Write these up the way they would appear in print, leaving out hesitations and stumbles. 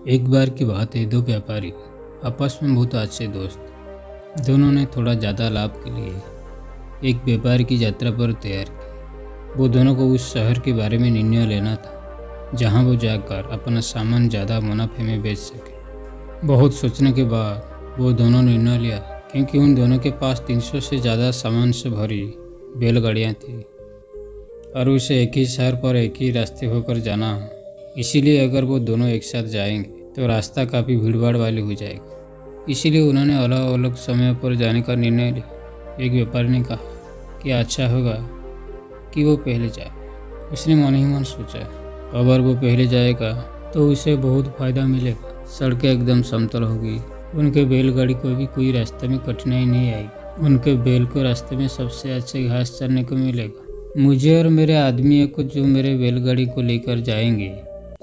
एक बार की बात है, दो व्यापारी आपस में बहुत अच्छे दोस्त। दोनों ने थोड़ा ज़्यादा लाभ के लिए एक व्यापार की यात्रा पर तैयार की। वो दोनों को उस शहर के बारे में निर्णय लेना था जहां वो जाकर अपना सामान ज़्यादा मुनाफे में बेच सके। बहुत सोचने के बाद वो दोनों निर्णय लिया, क्योंकि उन दोनों के पास 300 से ज़्यादा सामान से भरी बैलगाड़ियाँ थी और उसे एक ही शहर पर एक ही रास्ते होकर जाना है। इसीलिए अगर वो दोनों एक साथ जाएंगे तो रास्ता काफ़ी भीड़भाड़ वाली हो जाएगी। इसीलिए उन्होंने अलग अलग समय पर जाने का निर्णय लिया। एक व्यापारी ने कहा कि अच्छा होगा कि वो पहले जाए। उसने मन ही मन सोचा, अगर वो पहले जाएगा तो उसे बहुत फ़ायदा मिलेगा। सड़कें एकदम समतल होगी, उनके बैलगाड़ी को भी कोई रास्ते में कठिनाई नहीं आएगी। उनके बैल को रास्ते में सबसे अच्छे घास चरने को मिलेगा। मुझे और मेरे आदमियों को जो मेरे बैलगाड़ी को लेकर जाएंगे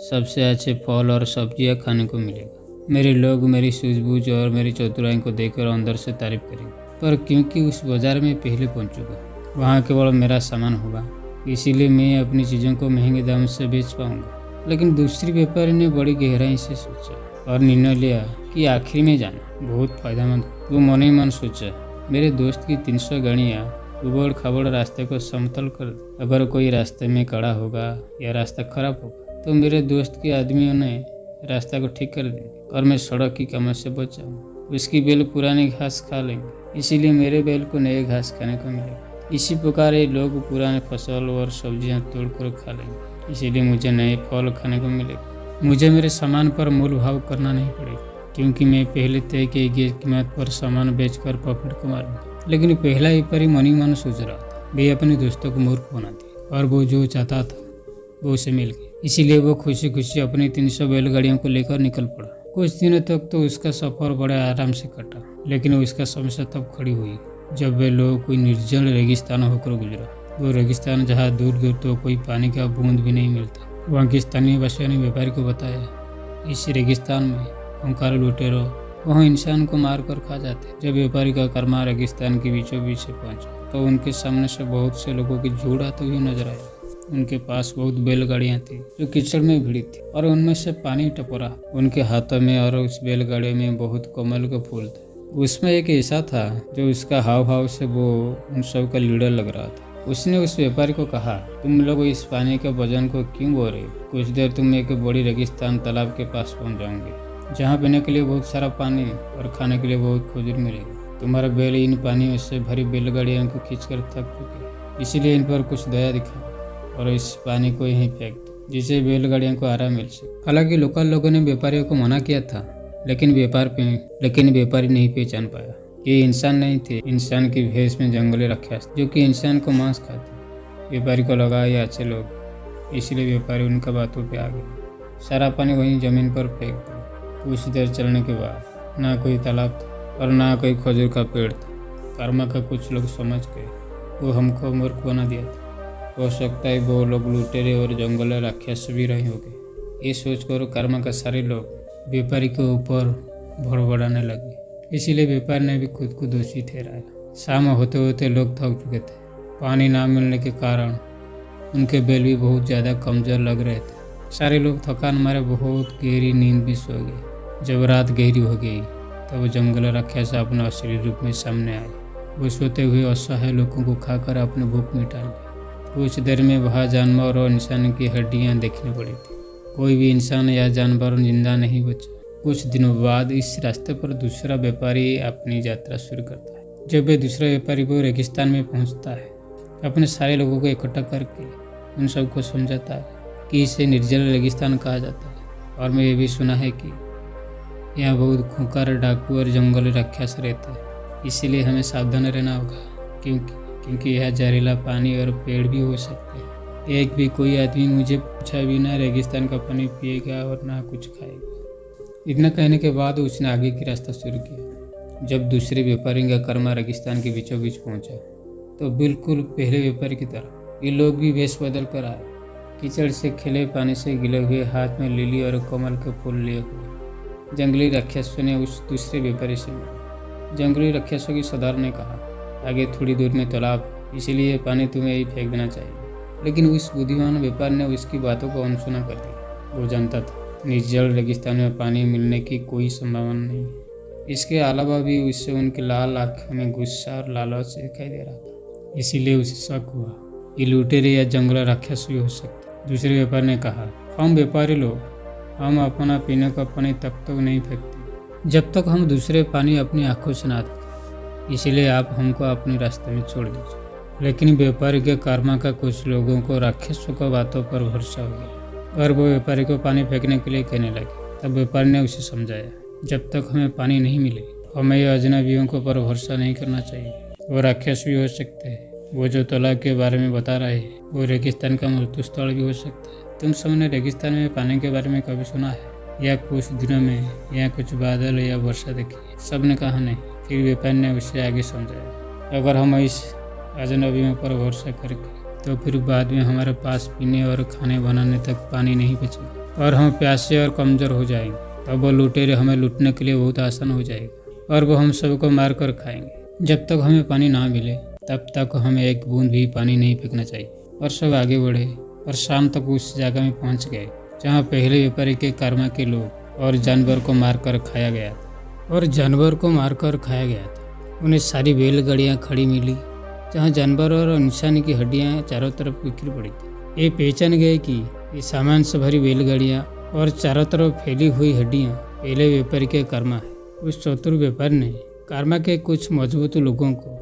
सबसे अच्छे फल और सब्जियां खाने को मिलेगा। मेरे लोग मेरी सूझबूझ और मेरी चतुराई को देखकर अंदर से तारीफ करेंगे। पर क्योंकि उस बाजार में पहले पहुंचूंगा, वहाँ केवल मेरा सामान होगा, इसीलिए मैं अपनी चीज़ों को महंगे दाम से बेच पाऊंगा। लेकिन दूसरी व्यापारी ने बड़ी गहराई से सोचा और निर्णय लिया कि आखिर में जाना बहुत फायदेमंद। वो मन ही मन सोचा, मेरे दोस्त की 300 गाड़ियाँ उबड़ खाबड़ रास्ते को समतल कर दे। अगर कोई रास्ते में खड़ा होगा या रास्ता खराब होगा तो मेरे दोस्त के आदमियों ने रास्ता को ठीक कर देंगे और मैं सड़क की कमर से बच जाऊँगा। उसकी बैल पुरानी घास खा लेंगे, इसीलिए मेरे बैल को नए घास खाने को मिलेगा। इसी प्रकार ये लोग पुराने फसल और सब्जियां तोड़कर खा लेंगे, इसीलिए मुझे नए फल खाने को मिलेगा। मुझे मेरे सामान पर मूल भाव करना नहीं पड़ेगा, क्योंकि मैं पहले तय की गई कीमत पर सामान बेचकर प्रॉफिट कमा लूँगा। लेकिन पहला व्यापारी मन ही मन सोच रहा था, वे अपने दोस्तों को मूर्ख बना दिया और वो जो चाहता था वो उसे मिल गया। इसीलिए वो खुशी खुशी अपनी 300 बैलगाड़ियों को लेकर निकल पड़ा। कुछ दिनों तक तो उसका सफर बड़े आराम से कटा, लेकिन उसका समस्या तब खड़ी हुई जब वे लोग कोई निर्जन रेगिस्तान होकर गुजरा। वो रेगिस्तान जहाँ दूर दूर तो कोई पानी का बूंद भी नहीं मिलता। वहाँ के स्थानीय वासियों ने व्यापारी को बताया, इस रेगिस्तान में खूंखार लुटेरों वहाँ इंसान को मार कर खा जाते। जब व्यापारी का कर्मा रेगिस्तान के बीचों बीच से पहुंचा तो उनके सामने से बहुत से लोगों की झुंड आते हुए नजर आया। उनके पास बहुत बैलगाड़ियां थी जो कीचड़ में भिड़ी थी और उनमें से पानी टपरा। उनके हाथों में और उस बैलगाड़ी में बहुत कमल के फूल थे। उसमें एक ऐसा था जो उसका हाव भाव से वो उन सब का लीडर लग रहा था। उसने उस व्यापारी को कहा, तुम लोग इस पानी के वजन को क्यों बो रहे हो? कुछ देर तुम एक बड़ी रेगिस्तान तालाब के पास पहुँच जाओगे, जहाँ पीने के लिए बहुत सारा पानी और खाने के लिए बहुत खजूर मिलेगी। तुम्हारा बैल इन पानियों से भरी बैलगाड़ियों को खींच कर थक चुके, इसीलिए इन पर कुछ दया दिखाओ और इस पानी को यहीं फेंक दो, जिससे बैलगाड़ियों को आराम मिल सके। हालांकि लोकल लोगों ने व्यापारियों को मना किया था, लेकिन व्यापारी नहीं पहचान पाया। ये इंसान नहीं थे, इंसान की भेष में जंगली राक्षस जो कि इंसान को मांस खाते। व्यापारी को लगा ये अच्छे लोग, इसलिए व्यापारी उनका बातों पे आ गया। सारा पानी वहीं जमीन पर फेंक दिया। कुछ देर चलने के बाद ना कोई तालाब था और ना कोई खजूर का पेड़ था। कर्मा का कुछ लोग समझ गए वो हमको मूर्ख बना दिया था। हो सकता है वो लोग लुटेरे और जंगल राक्षस भी रहे होंगे। ये सोचकर कर्मा का सारे लोग व्यापारी के ऊपर भड़बड़ाने लगे। इसीलिए व्यापारी ने भी खुद को दोषी ठहराया। शाम होते होते लोग थक चुके थे। पानी ना मिलने के कारण उनके बैल भी बहुत ज़्यादा कमज़ोर लग रहे थे। सारे लोग थकान मारे बहुत गहरी नींद में सो गए। जब रात गहरी हो गई तब जंगल राक्षस अपने असली रूप में सामने आए। वो सोते हुए असहाय लोगों को खाकर अपने भूख मिटा ली। कुछ देर में वहाँ जानवर और इंसान की हड्डियाँ देखने पड़ी थी। कोई भी इंसान या जानवर जिंदा नहीं बचा। कुछ दिनों बाद इस रास्ते पर दूसरा व्यापारी अपनी यात्रा शुरू करता है। जब वे दूसरा व्यापारी वो रेगिस्तान में पहुँचता है, अपने सारे लोगों को इकट्ठा करके उन सबको समझाता है कि इसे निर्जल रेगिस्तान कहा जाता है और मैं ये भी सुना है कि यहाँ बहुत खूंखार डाकू और जंगली राक्षस रहते हैं, इसीलिए हमें सावधान रहना होगा, क्योंकि यह जहरीला पानी और पेड़ भी हो सकते हैं। एक भी कोई आदमी मुझे पूछा बिना रेगिस्तान का पानी पिएगा और ना कुछ खाएगा। इतना कहने के बाद उसने आगे की रास्ता शुरू किया। जब दूसरे व्यापारी का कर्मा रेगिस्तान के बीचों बीच पहुंचा तो बिल्कुल पहले व्यापारी की तरह ये लोग भी वेश बदल कर आए। कीचड़ से खिले पानी से गिले हुए, हाथ में लिली और कमल के फूल लिए हुए। जंगली राक्षसों ने उस दूसरे व्यापारी से मिला। जंगली राक्षसों की सरदार ने कहा, आगे थोड़ी दूर में तालाब, इसीलिए पानी तुम्हें यही फेंक देना चाहिए। लेकिन उस बुद्धिमान व्यापारी ने उसकी बातों को अनसुना कर दिया। वो जानता था निर्जल रेगिस्तान में पानी मिलने की कोई संभावना नहीं। इसके अलावा भी उससे उनकी लाल आंखों में गुस्सा और लालच दिखाई दे रहा था। इसीलिए उसे शक हुआ ये लुटेरे या जंगल राक्षस भी हो सकते। दूसरे व्यापारी ने कहा, हम व्यापारी लोग, हम अपना पीने का पानी तब तक नहीं फेंकते जब तक हम दूसरे पानी अपनी आंखों से ना देखें। इसीलिए आप हमको अपने रास्ते में छोड़ दीजिए। लेकिन व्यापारी के कर्मा का कुछ लोगों को राक्षसों का बातों पर भरोसा हो गया और वो व्यापारी को पानी फेंकने के लिए कहने लगे। तब व्यापारी ने उसे समझाया, जब तक हमें पानी नहीं मिले हमें ये अजनबियों को पर भरोसा नहीं करना चाहिए। वो राक्षस भी हो सकते हैं। वो जो तालाब के बारे में बता रहे हैं वो रेगिस्तान का मृत्यु स्थल भी हो सकता है। तुम सबने रेगिस्तान में पानी के बारे में कभी सुना है या कुछ दिनों में या कुछ बादल या वर्षा देखी? सबने कहा नहीं। फिर व्यापारी ने उसे आगे समझाया, अगर हम इस अजनबियों पर भरोसा करके तो फिर बाद में हमारे पास पीने और खाने बनाने तक पानी नहीं बचेगा और हम प्यासे और कमज़ोर हो जाएंगे। तब वो लुटेरे हमें लूटने के लिए बहुत आसान हो जाएगा और वो हम सबको मार कर खाएंगे। जब तक हमें पानी ना मिले तब तक हमें एक बूंद भी पानी नहीं फेंकना चाहिए। और सब आगे बढ़े और शाम तक उस जगह में पहुंच गए जहां पहले व्यापारी के कर्मा के लोग और जानवर को मारकर खाया गया था। उन्हें सारी बैलगाड़ियाँ खड़ी मिली जहां जानवर और इंसान की हड्डियां चारों तरफ बिखरी पड़ी थी। ये पहचान गए कि ये सामान से भरी बैलगाड़ियाँ और चारों तरफ फैली हुई हड्डियाँ पहले व्यापारी के कर्मा है। उस चतुर व्यापारी ने कर्मा के कुछ मजबूत लोगों को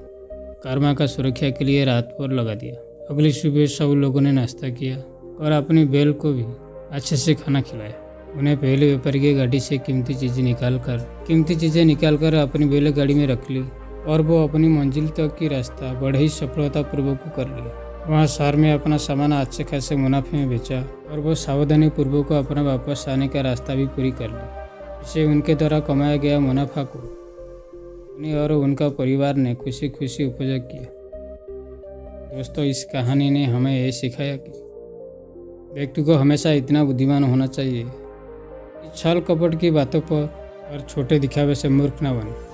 कर्मा का सुरक्षा के लिए रात पर लगा दिया। अगली सुबह सब लोगों ने नाश्ता किया और अपनी बैल को भी अच्छे से खाना खिलाया। उन्हें पहले व्यापारी की गाड़ी से कीमती चीज़ें निकाल कर अपनी बैलगाड़ी में रख ली और वो अपनी मंजिल तक की रास्ता बड़े ही सफलतापूर्वक कर लिया। वहाँ शहर में अपना सामान अच्छे खासे मुनाफे में बेचा और वो सावधानी पूर्वक अपना वापस आने का रास्ता भी पूरी कर लिया। इससे उनके द्वारा कमाया गया मुनाफा को उन्हें और उनका परिवार ने खुशी खुशी उपभोग किया। दोस्तों, इस कहानी ने हमें ये सिखाया कि व्यक्ति को हमेशा इतना बुद्धिमान होना चाहिए कि छल कपट की बातों पर और छोटे दिखावे से मूर्ख न बने।